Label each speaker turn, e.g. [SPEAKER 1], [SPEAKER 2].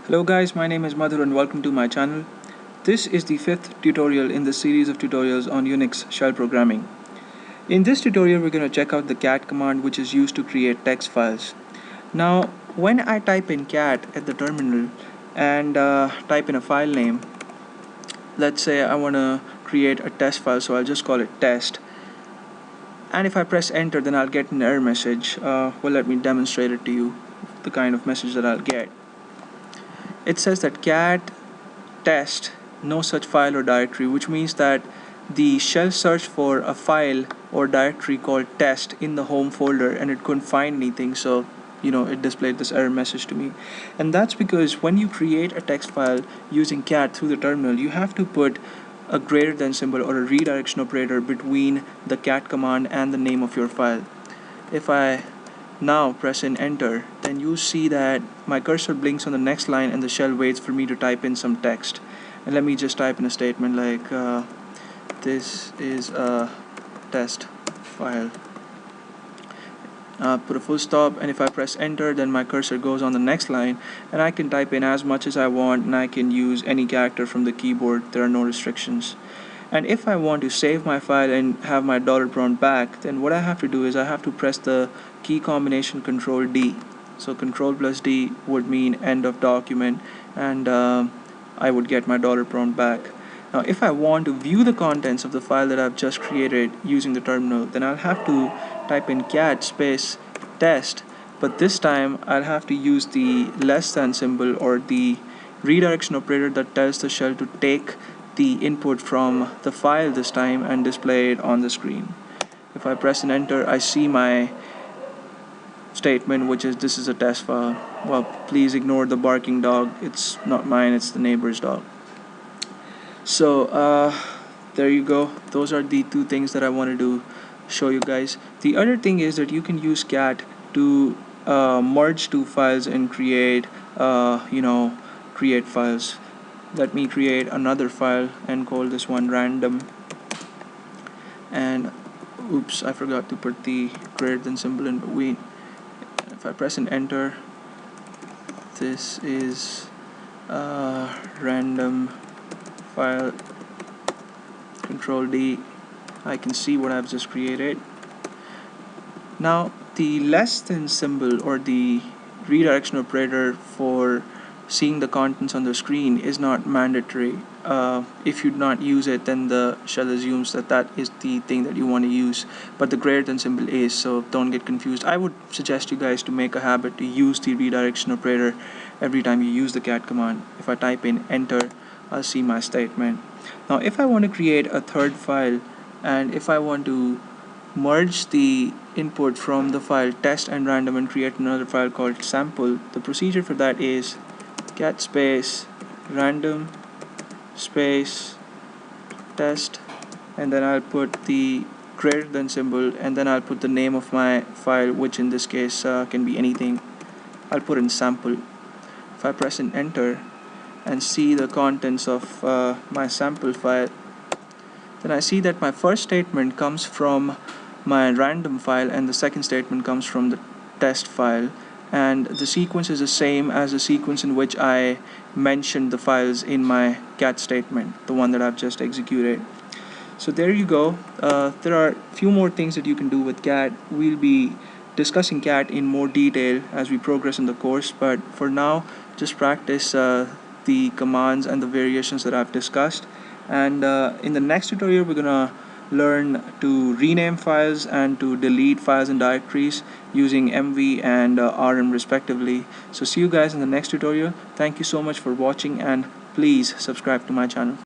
[SPEAKER 1] Hello guys, my name is Madhur and welcome to my channel. This is the fifth tutorial in the series of tutorials on Unix shell programming. In this tutorial we're going to check out the cat command, which is used to create text files. Now when I type in cat at the terminal and type in a file name, let's say I want to create a test file, so I'll just call it test, and if I press enter then I'll get an error message. Let me demonstrate it to you, the kind of message that I'll get. It says that cat test no such file or directory, which means that the shell searched for a file or directory called test in the home folder and it couldn't find anything, so it displayed this error message to me. And that's because when you create a text file using cat through the terminal, you have to put a greater than symbol or a redirection operator between the cat command and the name of your file. If I now press in enter, then you see that my cursor blinks on the next line and the shell waits for me to type in some text. And let me just type in a statement like this is a test file. Put a full stop, and if I press enter then my cursor goes on the next line and I can type in as much as I want, and I can use any character from the keyboard. There are no restrictions. And if I want to save my file and have my $prompt back, then what I have to do is I have to press the key combination Control D. So Control plus D would mean end of document, and I would get my $prompt back. Now if I want to view the contents of the file that I've just created using the terminal, then I'll have to type in cat space test, but this time I'll have to use the less than symbol or the redirection operator that tells the shell to take the input from the file this time and display it on the screen. If I press and enter, I see my statement, which is this is a test file. Well, please ignore the barking dog. It's not mine, it's the neighbor's dog. So there you go. Those are the two things that I wanted to show you guys. The other thing is that you can use cat to merge two files and create create files. Let me create another file and call this one random, and oops, I forgot to put the greater than symbol in between. If I press and enter, this is a random file. Control D, I can see what I've just created. Now the less than symbol or the redirection operator for seeing the contents on the screen is not mandatory. If you do not use it, then the shell assumes that that is the thing that you want to use, but the greater than symbol is, so don't get confused. I would suggest you guys to make a habit to use the redirection operator every time you use the cat command. If I type in enter, I'll see my statement. Now if I want to create a third file, and if I want to merge the input from the file test and random and create another file called sample, the procedure for that is cat space random space test, and then I'll put the greater than symbol, and then I'll put the name of my file, which in this case can be anything. I'll put in sample. If I press and enter and see the contents of my sample file, then I see that my first statement comes from my random file and the second statement comes from the test file, and the sequence is the same as the sequence in which I mentioned the files in my cat statement, the one that I've just executed. So there you go. There are a few more things that you can do with cat. We'll be discussing cat in more detail as we progress in the course, but for now just practice the commands and the variations that I've discussed, and in the next tutorial we're gonna learn to rename files and to delete files and directories using MV and RM respectively. So see you guys in the next tutorial. Thank you so much for watching, and please subscribe to my channel.